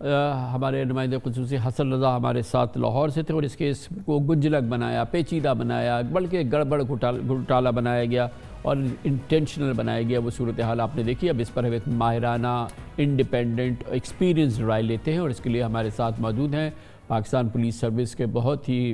ہمارے نمائندے خصوصی حسن رضا ہمارے ساتھ لاہور سے تھے، اور اس کیس کو گنجلک بنایا، پیچیدہ بنایا، بلکہ گڑبڑ گھوٹالہ بنایا گیا اور انٹینشنل بنایا گیا۔ وہ صورتحال آپ نے دیکھی۔ اب اس پر ہم ایک ماہرانہ، انڈیپینڈنٹ، ایکسپیرینسڈ رائے لیتے ہیں، اور اس کے لیے ہمارے ساتھ موجود ہیں پاکستان پولیس سروس کے بہت ہی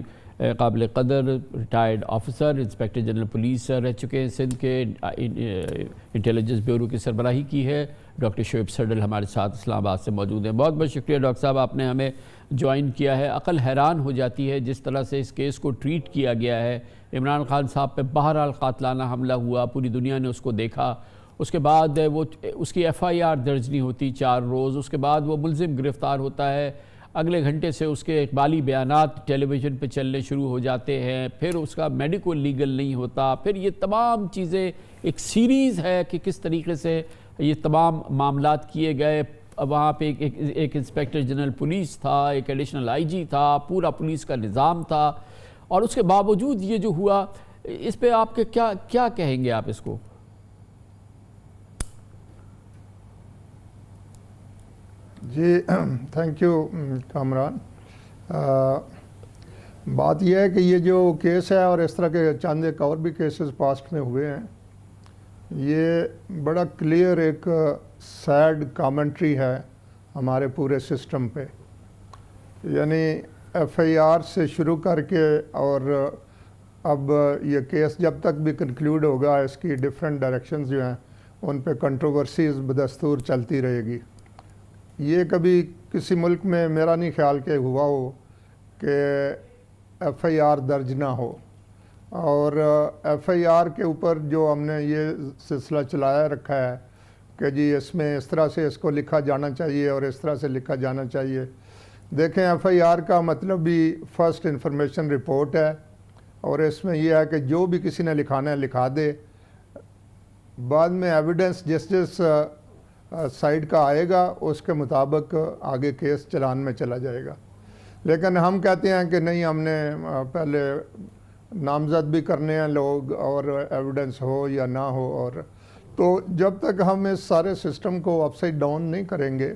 قابل قدر retired officer, inspector general police رہ چکے ہیں، سندھ کے انٹیلیجنس بیورو کی سربراہی کی ہے، ڈاکٹر شعیب سڈل ہمارے ساتھ اسلام آباد سے موجود ہیں۔ بہت بہت شکریہ ڈاکٹر صاحب، آپ نے ہمیں جوائن کیا ہے۔ عقل حیران ہو جاتی ہے جس طرح سے اس کیس کو ٹریٹ کیا گیا ہے۔ عمران خان صاحب پہ بہرحال قاتلانہ حملہ ہوا، پوری دنیا نے اس کو دیکھا، اس کے بعد اس کی ایف آئی آر درج نہیں ہوتی 4 روز، اس کے بعد وہ ملزم گرفتار ہوتا ہے، اگلے گھنٹے سے اس کے اقبالی بیانات ٹیلی ویژن پہ چلنے شروع ہو جاتے ہیں، پھر اس کا میڈیکو لیگل نہیں ہوتا، پھر یہ تمام چیزیں ایک سیریز ہے کہ کس طریقے سے یہ تمام معاملات کیے گئے۔ وہاں پہ ایک انسپیکٹر جنرل پولیس تھا، ایک ایڈیشنل آئی جی تھا، پورا پولیس کا نظام تھا، اور اس کے باوجود یہ جو ہوا، اس پہ آپ کے کیا کہیں گے آپ اس کو؟ جی تھینک یو کامران۔ بات یہ ہے کہ یہ جو کیس ہے اور اس طرح کے چند ایک اور بھی کیسز پاسٹ میں ہوئے ہیں، یہ بڑا کلیئر ایک سیڈ کامنٹری ہے ہمارے پورے سسٹم پہ۔ یعنی ایف آئی آر سے شروع کر کے اور اب یہ کیس جب تک بھی کنکلیوڈ ہوگا، اس کی ڈیفرنٹ ڈائریکشنز جو ہیں ان پہ کنٹروورسیز بدستور چلتی رہے گی۔ یہ کبھی کسی ملک میں میرا نہیں خیال کہ ہوا ہو کہ ایف آئی آر درج نہ ہو، اور ایف آئی آر کے اوپر جو ہم نے یہ سلسلہ چلایا رکھا ہے کہ جی اس میں اس طرح سے اس کو لکھا جانا چاہیے اور اس طرح سے لکھا جانا چاہیے۔ دیکھیں ایف آئی آر کا مطلب بھی فرسٹ انفارمیشن رپورٹ ہے، اور اس میں یہ ہے کہ جو بھی کسی نے لکھانا ہے لکھا دے، بعد میں ایویڈنس جس سائڈ کا آئے گا اس کے مطابق آگے کیس چلان میں چلا جائے گا۔ لیکن ہم کہتے ہیں کہ نہیں، ہم نے پہلے نامزد بھی کرنے ہیں لوگ، اور ایویڈنس ہو یا نہ ہو، اور تو جب تک ہم اس سارے سسٹم کو اپ سائڈ ڈاؤن نہیں کریں گے،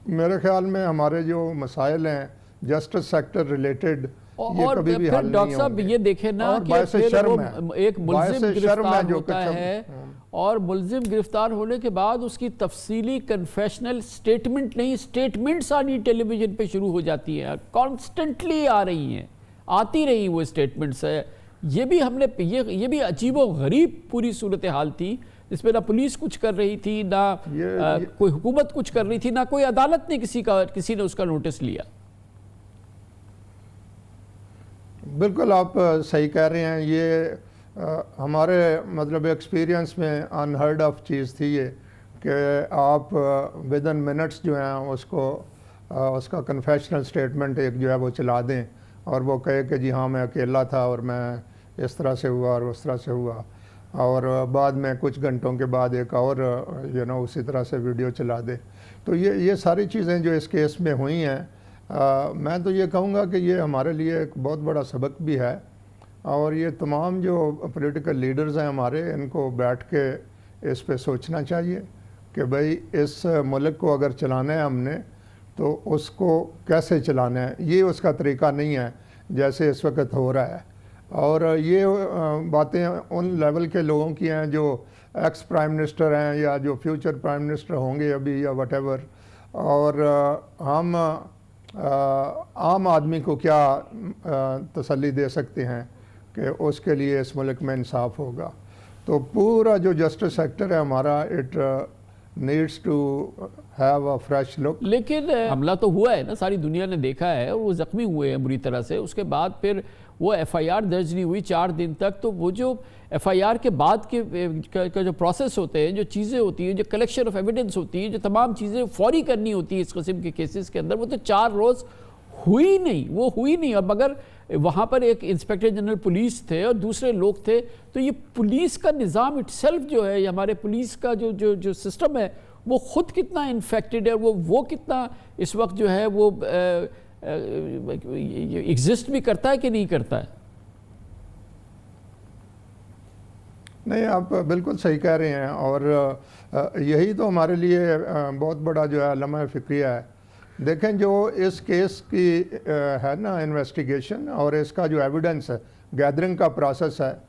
میرے خیال میں ہمارے جو مسائل ہیں جسٹس سیکٹر ریلیٹڈ، یہ کبھی بھی حل نہیں ہوں گے۔ ڈاکٹر صاحب یہ دیکھیں نا کہ ایک ملزم گرفتار ہوتا ہے، اور ملزم گرفتار ہونے کے بعد اس کی تفصیلی کنفیشنل سٹیٹمنٹ نہیں، سٹیٹمنٹس آنی ٹیلی ویژن پہ شروع ہو جاتی ہیں، کانسٹنٹلی آ رہی ہیں، آتی رہی وہ سٹیٹمنٹس ہے۔ یہ بھی ہم نے یہ بھی عجیب و غریب پوری صورتحال تھی، جس پہ نہ پولیس کچھ کر رہی تھی، نہ کوئی حکومت کچھ کر رہی تھی، نہ کوئی عدالت نے کسی نے اس کا نوٹس لیا۔ بالکل آپ صحیح کہہ رہے ہیں۔ یہ ہمارے مطلب ایکسپیرینس میں انہرڈ آف چیز تھی یہ کہ آپ ودن منٹس جو ہیں اس کا کنفیشنل سٹیٹمنٹ ایک جو ہے وہ چلا دیں، اور وہ کہے کہ جی ہاں میں اکیلا تھا اور میں اس طرح سے ہوا اور اس طرح سے ہوا، اور بعد میں کچھ گھنٹوں کے بعد ایک اور اسی طرح سے ویڈیو چلا دے۔ تو یہ ساری چیزیں جو اس کیس میں ہوئی ہیں، میں تو یہ کہوں گا کہ یہ ہمارے لیے ایک بہت بڑا سبق بھی ہے، اور یہ تمام جو پولیٹیکل لیڈرز ہیں ہمارے، ان کو بیٹھ کے اس پہ سوچنا چاہیے کہ بھئی اس ملک کو اگر چلانا ہے ہم نے تو اس کو کیسے چلانا ہے۔ یہ اس کا طریقہ نہیں ہے جیسے اس وقت ہو رہا ہے، اور یہ باتیں ان لیول کے لوگوں کی ہیں جو ایکس پرائم منسٹر ہیں یا جو فیوچر پرائم منسٹر ہوں گے ابھی یا وٹ ایور، اور ہم عام آدمی کو کیا تسلی دے سکتے ہیں کہ اس کے لیے اس ملک میں انصاف ہوگا۔ تو پورا جو جسٹس سیکٹر ہے ہمارا، it needs to have a fresh look. لیکن حملہ تو ہوا ہے نا، ساری دنیا نے دیکھا ہے، اور وہ زخمی ہوئے ہیں بری طرح سے۔ اس کے بعد پھر وہ ایف آئی آر درج نہیں ہوئی 4 دن تک، تو وہ جو ایف آئی آر کے بعد کا جو پروسیس ہوتے ہیں، جو چیزیں ہوتی ہیں، جو کلیکشن آف ایویڈنس ہوتی ہے، جو تمام چیزیں فوری کرنی ہوتی ہیں اس قسم کے کیسز کے اندر، وہ تو 4 روز ہوئی نہیں۔ اور مگر وہاں پر ایک انسپیکٹر جنرل پولیس تھے اور دوسرے لوگ تھے، تو یہ پولیس کا نظام اٹ سیلف جو ہے، ہمارے پولیس کا جو سسٹم ہے، وہ خود کتنا انفیکٹڈ ہے، وہ کتنا اس وقت جو ہے وہ ایگزسٹ بھی کرتا ہے کہ نہیں کرتا ہے۔ نہیں، آپ بالکل صحیح کہہ رہے ہیں، اور یہی تو ہمارے لیے بہت بڑا جو ہے لمحہ فکریہ ہے دیکھیں جو اس کیس کی ہے نا انویسٹیگیشن اور اس کا جو ایویڈنس ہے گیدرنگ کا پروسیس ہے